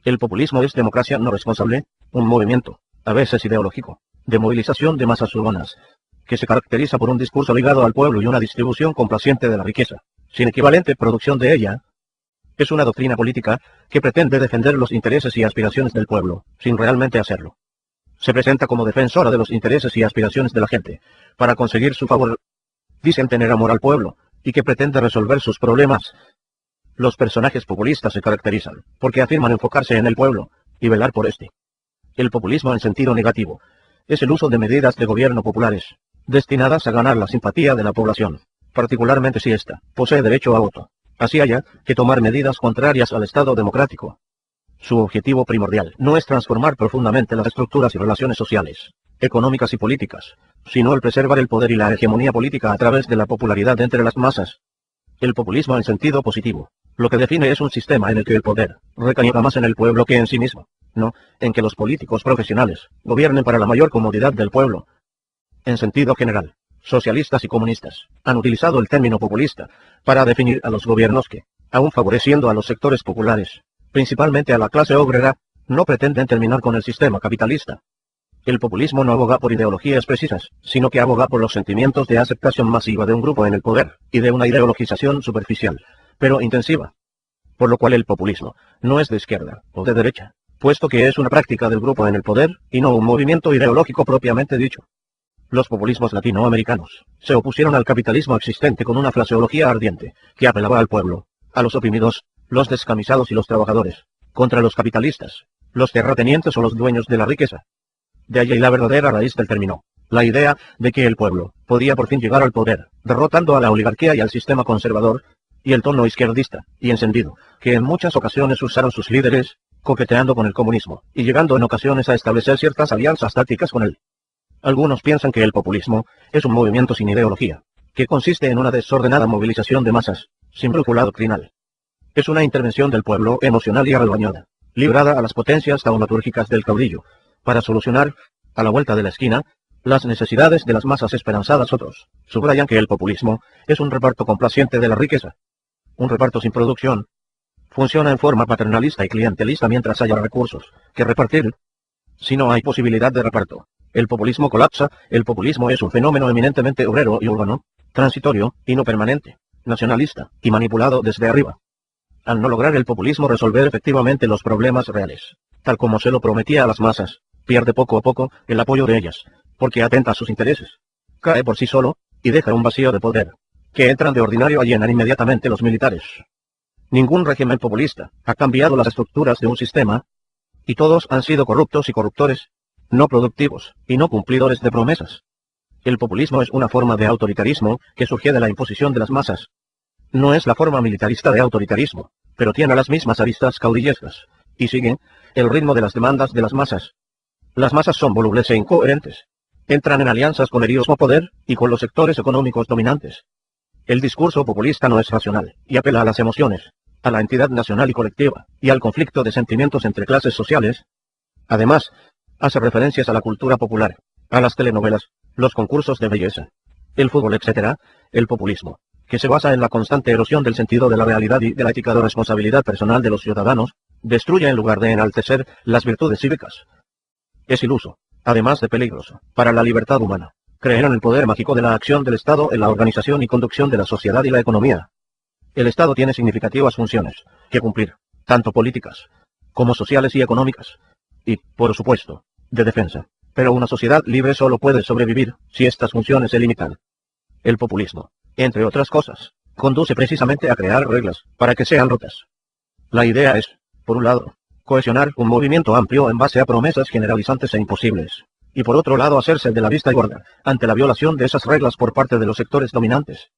El populismo es democracia no responsable, un movimiento, a veces ideológico, de movilización de masas urbanas, que se caracteriza por un discurso ligado al pueblo y una distribución complaciente de la riqueza, sin equivalente producción de ella. Es una doctrina política que pretende defender los intereses y aspiraciones del pueblo, sin realmente hacerlo. Se presenta como defensora de los intereses y aspiraciones de la gente, para conseguir su favor. Dicen tener amor al pueblo, y que pretende resolver sus problemas. Los personajes populistas se caracterizan, porque afirman enfocarse en el pueblo, y velar por este. El populismo en sentido negativo, es el uso de medidas de gobierno populares, destinadas a ganar la simpatía de la población, particularmente si ésta posee derecho a voto. Así haya que tomar medidas contrarias al Estado democrático. Su objetivo primordial no es transformar profundamente las estructuras y relaciones sociales, económicas y políticas, sino el preservar el poder y la hegemonía política a través de la popularidad entre las masas. El populismo en sentido positivo, lo que define es un sistema en el que el poder recae más en el pueblo que en sí mismo, no en que los políticos profesionales gobiernen para la mayor comodidad del pueblo. En sentido general, socialistas y comunistas han utilizado el término populista para definir a los gobiernos que, aun favoreciendo a los sectores populares, principalmente a la clase obrera, no pretenden terminar con el sistema capitalista. El populismo no aboga por ideologías precisas, sino que aboga por los sentimientos de aceptación masiva de un grupo en el poder, y de una ideologización superficial, pero intensiva. Por lo cual el populismo no es de izquierda o de derecha, puesto que es una práctica del grupo en el poder, y no un movimiento ideológico propiamente dicho. Los populismos latinoamericanos se opusieron al capitalismo existente con una fraseología ardiente, que apelaba al pueblo, a los oprimidos, los descamisados y los trabajadores, contra los capitalistas, los terratenientes o los dueños de la riqueza. De allí la verdadera raíz del término, la idea de que el pueblo podía por fin llegar al poder, derrotando a la oligarquía y al sistema conservador, y el tono izquierdista y encendido, que en muchas ocasiones usaron sus líderes, coqueteando con el comunismo, y llegando en ocasiones a establecer ciertas alianzas tácticas con él. Algunos piensan que el populismo es un movimiento sin ideología, que consiste en una desordenada movilización de masas, sin brújula doctrinal. Es una intervención del pueblo emocional y arrebañada, librada a las potencias taumatúrgicas del caudillo, para solucionar, a la vuelta de la esquina, las necesidades de las masas esperanzadas. Otros subrayan que el populismo es un reparto complaciente de la riqueza. Un reparto sin producción. Funciona en forma paternalista y clientelista mientras haya recursos que repartir. Si no hay posibilidad de reparto, el populismo colapsa. El populismo es un fenómeno eminentemente obrero y urbano, transitorio y no permanente, nacionalista y manipulado desde arriba. Al no lograr el populismo resolver efectivamente los problemas reales, tal como se lo prometía a las masas, pierde poco a poco el apoyo de ellas, porque atenta a sus intereses. Cae por sí solo, y deja un vacío de poder, que entran de ordinario a llenar inmediatamente los militares. Ningún régimen populista ha cambiado las estructuras de un sistema, y todos han sido corruptos y corruptores, no productivos, y no cumplidores de promesas. El populismo es una forma de autoritarismo que surge de la imposición de las masas. No es la forma militarista de autoritarismo, pero tiene las mismas aristas caudillescas, y sigue el ritmo de las demandas de las masas. Las masas son volubles e incoherentes. Entran en alianzas con el mismo poder y con los sectores económicos dominantes. El discurso populista no es racional, y apela a las emociones, a la entidad nacional y colectiva, y al conflicto de sentimientos entre clases sociales. Además, hace referencias a la cultura popular, a las telenovelas, los concursos de belleza, el fútbol, etc. El populismo, que se basa en la constante erosión del sentido de la realidad y de la ética de responsabilidad personal de los ciudadanos, destruye en lugar de enaltecer las virtudes cívicas. Es iluso, además de peligroso, para la libertad humana, creer en el poder mágico de la acción del Estado en la organización y conducción de la sociedad y la economía. El Estado tiene significativas funciones que cumplir, tanto políticas como sociales y económicas, y, por supuesto, de defensa. Pero una sociedad libre solo puede sobrevivir si estas funciones se limitan. El populismo, entre otras cosas, conduce precisamente a crear reglas para que sean rotas. La idea es, por un lado, cohesionar un movimiento amplio en base a promesas generalizantes e imposibles, y por otro lado hacerse de la vista gorda ante la violación de esas reglas por parte de los sectores dominantes.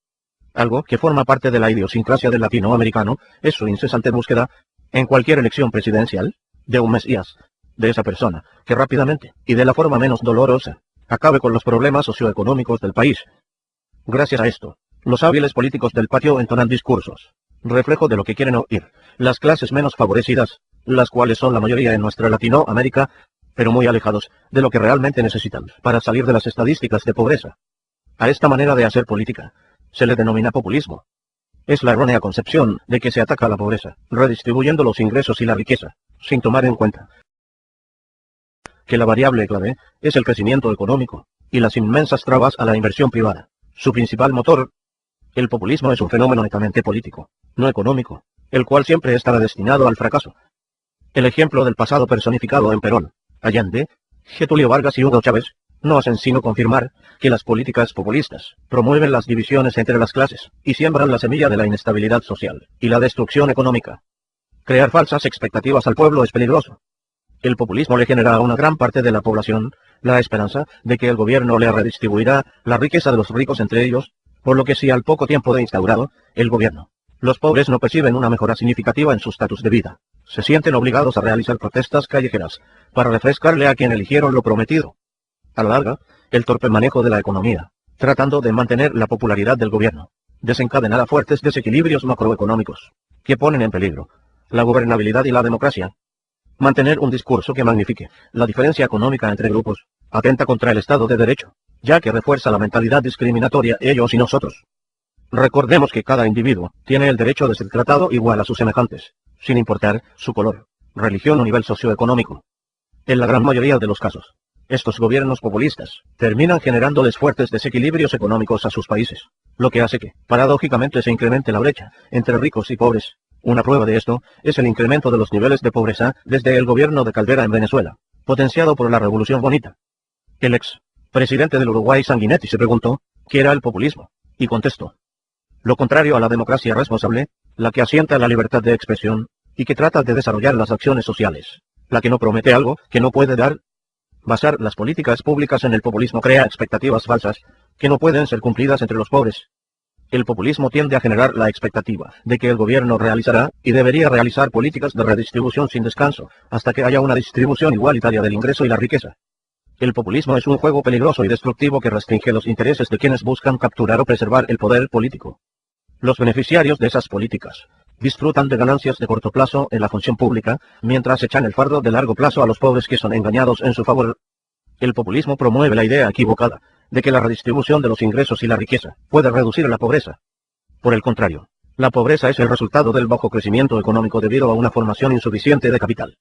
Algo que forma parte de la idiosincrasia del latinoamericano es su incesante búsqueda, en cualquier elección presidencial, de un mesías, de esa persona, que rápidamente, y de la forma menos dolorosa, acabe con los problemas socioeconómicos del país. Gracias a esto, los hábiles políticos del patio entonan discursos, reflejo de lo que quieren oír las clases menos favorecidas, las cuales son la mayoría en nuestra Latinoamérica, pero muy alejados de lo que realmente necesitan para salir de las estadísticas de pobreza. A esta manera de hacer política se le denomina populismo. Es la errónea concepción de que se ataca a la pobreza, redistribuyendo los ingresos y la riqueza, sin tomar en cuenta que la variable clave es el crecimiento económico y las inmensas trabas a la inversión privada. Su principal motor, el populismo, es un fenómeno netamente político, no económico, el cual siempre estará destinado al fracaso. El ejemplo del pasado personificado en Perón, Allende, Getúlio Vargas y Hugo Chávez no hacen sino confirmar que las políticas populistas promueven las divisiones entre las clases y siembran la semilla de la inestabilidad social y la destrucción económica. Crear falsas expectativas al pueblo es peligroso. El populismo le genera a una gran parte de la población la esperanza de que el gobierno le redistribuirá la riqueza de los ricos entre ellos, por lo que si al poco tiempo de instaurado el gobierno, los pobres no perciben una mejora significativa en su estatus de vida, se sienten obligados a realizar protestas callejeras para refrescarle a quien eligieron lo prometido. A la larga, el torpe manejo de la economía, tratando de mantener la popularidad del gobierno, desencadenará fuertes desequilibrios macroeconómicos, que ponen en peligro la gobernabilidad y la democracia. Mantener un discurso que magnifique la diferencia económica entre grupos atenta contra el Estado de Derecho, ya que refuerza la mentalidad discriminatoria ellos y nosotros. Recordemos que cada individuo tiene el derecho de ser tratado igual a sus semejantes, sin importar su color, religión o nivel socioeconómico. En la gran mayoría de los casos, estos gobiernos populistas terminan generándoles fuertes desequilibrios económicos a sus países, lo que hace que, paradójicamente, se incremente la brecha entre ricos y pobres. Una prueba de esto es el incremento de los niveles de pobreza desde el gobierno de Caldera en Venezuela, potenciado por la Revolución Bonita. El ex presidente del Uruguay, Sanguinetti, se preguntó ¿qué era el populismo? Y contestó: lo contrario a la democracia responsable, la que asienta la libertad de expresión y que trata de desarrollar las acciones sociales, la que no promete algo que no puede dar. Basar las políticas públicas en el populismo crea expectativas falsas que no pueden ser cumplidas entre los pobres. El populismo tiende a generar la expectativa de que el gobierno realizará y debería realizar políticas de redistribución sin descanso, hasta que haya una distribución igualitaria del ingreso y la riqueza. El populismo es un juego peligroso y destructivo que restringe los intereses de quienes buscan capturar o preservar el poder político. Los beneficiarios de esas políticas disfrutan de ganancias de corto plazo en la función pública, mientras echan el fardo de largo plazo a los pobres que son engañados en su favor. El populismo promueve la idea equivocada de que la redistribución de los ingresos y la riqueza puede reducir la pobreza. Por el contrario, la pobreza es el resultado del bajo crecimiento económico debido a una formación insuficiente de capital.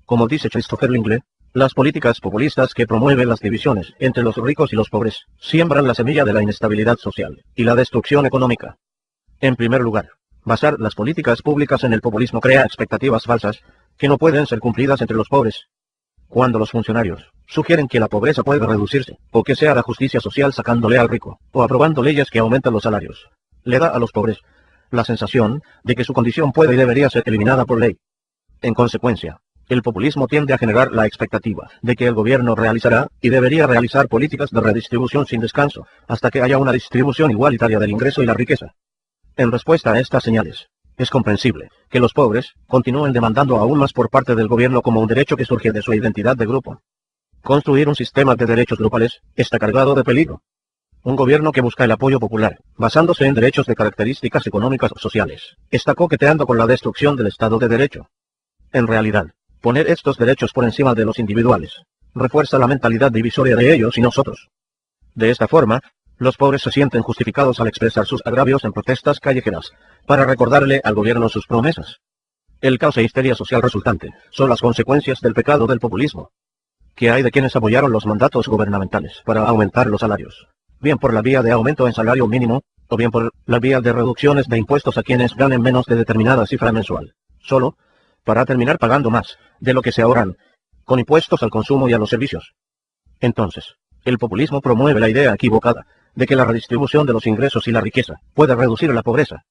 Como dice Christopher Lingle, las políticas populistas que promueven las divisiones entre los ricos y los pobres siembran la semilla de la inestabilidad social y la destrucción económica. En primer lugar, basar las políticas públicas en el populismo crea expectativas falsas que no pueden ser cumplidas entre los pobres. Cuando los funcionarios sugieren que la pobreza puede reducirse, o que se hará justicia social sacándole al rico, o aprobando leyes que aumentan los salarios, le da a los pobres la sensación de que su condición puede y debería ser eliminada por ley. En consecuencia, el populismo tiende a generar la expectativa de que el gobierno realizará y debería realizar políticas de redistribución sin descanso, hasta que haya una distribución igualitaria del ingreso y la riqueza. En respuesta a estas señales, es comprensible que los pobres continúen demandando aún más por parte del gobierno como un derecho que surge de su identidad de grupo. Construir un sistema de derechos grupales está cargado de peligro. Un gobierno que busca el apoyo popular, basándose en derechos de características económicas o sociales, está coqueteando con la destrucción del Estado de Derecho. En realidad, poner estos derechos por encima de los individuales refuerza la mentalidad divisoria de ellos y nosotros. De esta forma, los pobres se sienten justificados al expresar sus agravios en protestas callejeras, para recordarle al gobierno sus promesas. El caos e histeria social resultante son las consecuencias del pecado del populismo. ¿Qué hay de quienes apoyaron los mandatos gubernamentales para aumentar los salarios? Bien por la vía de aumento en salario mínimo, o bien por la vía de reducciones de impuestos a quienes ganen menos de determinada cifra mensual, solo para terminar pagando más de lo que se ahorran, con impuestos al consumo y a los servicios. Entonces, el populismo promueve la idea equivocada de que la redistribución de los ingresos y la riqueza puede reducir la pobreza.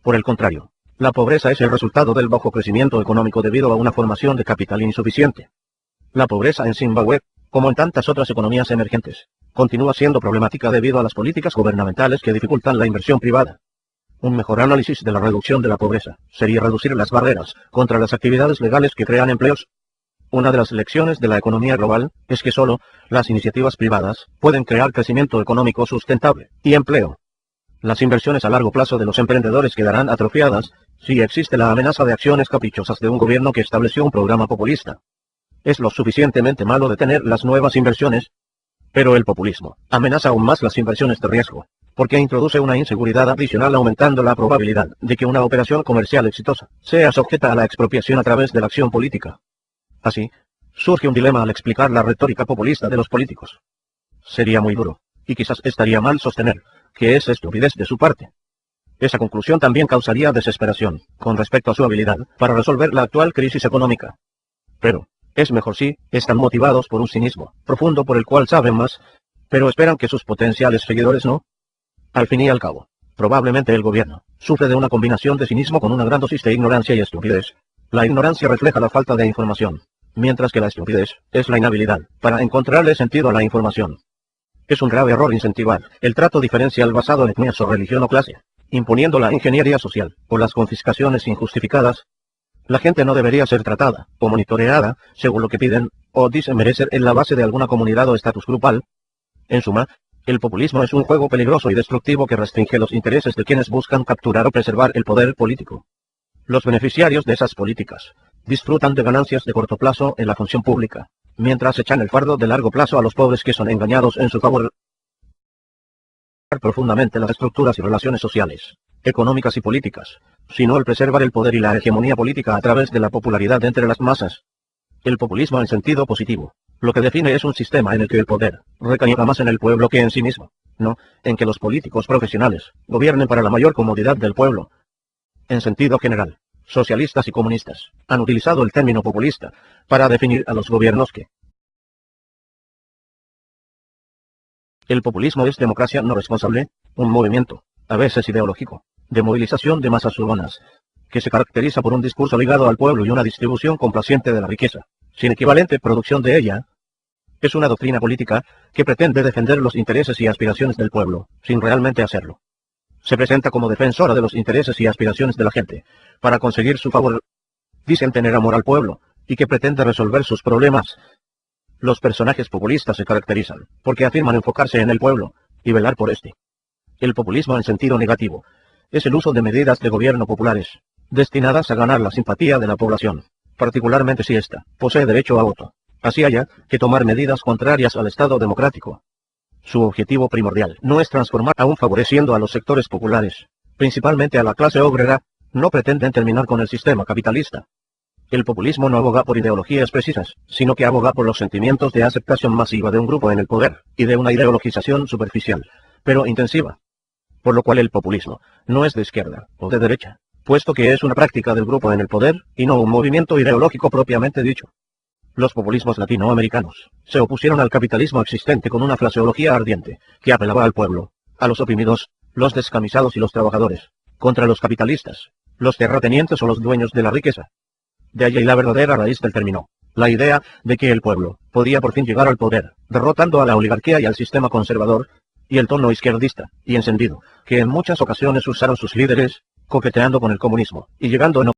Por el contrario, la pobreza es el resultado del bajo crecimiento económico debido a una formación de capital insuficiente. La pobreza en Zimbabue, como en tantas otras economías emergentes, continúa siendo problemática debido a las políticas gubernamentales que dificultan la inversión privada. Un mejor análisis de la reducción de la pobreza sería reducir las barreras contra las actividades legales que crean empleos. Una de las lecciones de la economía global es que solo las iniciativas privadas pueden crear crecimiento económico sustentable y empleo. Las inversiones a largo plazo de los emprendedores quedarán atrofiadas si existe la amenaza de acciones caprichosas de un gobierno que estableció un programa populista. Es lo suficientemente malo detener las nuevas inversiones, pero el populismo amenaza aún más las inversiones de riesgo, porque introduce una inseguridad adicional aumentando la probabilidad de que una operación comercial exitosa sea sujeta a la expropiación a través de la acción política. Así, surge un dilema al explicar la retórica populista de los políticos. Sería muy duro, y quizás estaría mal sostener, que es estupidez de su parte. Esa conclusión también causaría desesperación, con respecto a su habilidad, para resolver la actual crisis económica. Pero, es mejor si, están motivados por un cinismo profundo por el cual saben más, pero esperan que sus potenciales seguidores no. Al fin y al cabo, probablemente el gobierno sufre de una combinación de cinismo con una gran dosis de ignorancia y estupidez. La ignorancia refleja la falta de información, mientras que la estupidez es la inhabilidad para encontrarle sentido a la información. Es un grave error incentivar el trato diferencial basado en etnias o religión o clase, imponiendo la ingeniería social o las confiscaciones injustificadas. La gente no debería ser tratada o monitoreada según lo que piden o dicen merecer en la base de alguna comunidad o estatus grupal. En suma, el populismo es un juego peligroso y destructivo que restringe los intereses de quienes buscan capturar o preservar el poder político. Los beneficiarios de esas políticas disfrutan de ganancias de corto plazo en la función pública, mientras echan el fardo de largo plazo a los pobres que son engañados en su favor. Profundamente las estructuras y relaciones sociales, económicas y políticas, sino el preservar el poder y la hegemonía política a través de la popularidad entre las masas. El populismo en sentido positivo lo que define es un sistema en el que el poder recaiga más en el pueblo que en sí mismo, no en que los políticos profesionales gobiernen para la mayor comodidad del pueblo. En sentido general, socialistas y comunistas han utilizado el término populista para definir a los gobiernos que. El populismo es democracia no responsable, un movimiento, a veces ideológico, de movilización de masas urbanas, que se caracteriza por un discurso ligado al pueblo y una distribución complaciente de la riqueza, sin equivalente producción de ella. Es una doctrina política que pretende defender los intereses y aspiraciones del pueblo, sin realmente hacerlo. Se presenta como defensora de los intereses y aspiraciones de la gente, para conseguir su favor. Dicen tener amor al pueblo, y que pretende resolver sus problemas. Los personajes populistas se caracterizan porque afirman enfocarse en el pueblo y velar por este. El populismo en sentido negativo es el uso de medidas de gobierno populares, destinadas a ganar la simpatía de la población, particularmente si ésta posee derecho a voto. Así haya que tomar medidas contrarias al Estado democrático. Su objetivo primordial no es transformar aún favoreciendo a los sectores populares, principalmente a la clase obrera, no pretenden terminar con el sistema capitalista. El populismo no aboga por ideologías precisas, sino que aboga por los sentimientos de aceptación masiva de un grupo en el poder, y de una ideologización superficial, pero intensiva. Por lo cual el populismo no es de izquierda o de derecha, puesto que es una práctica del grupo en el poder, y no un movimiento ideológico propiamente dicho. Los populismos latinoamericanos se opusieron al capitalismo existente con una fraseología ardiente, que apelaba al pueblo, a los oprimidos, los descamisados y los trabajadores, contra los capitalistas, los terratenientes o los dueños de la riqueza. De allí la verdadera raíz del término, la idea de que el pueblo podía por fin llegar al poder, derrotando a la oligarquía y al sistema conservador, y el tono izquierdista y encendido, que en muchas ocasiones usaron sus líderes, coqueteando con el comunismo, y llegando en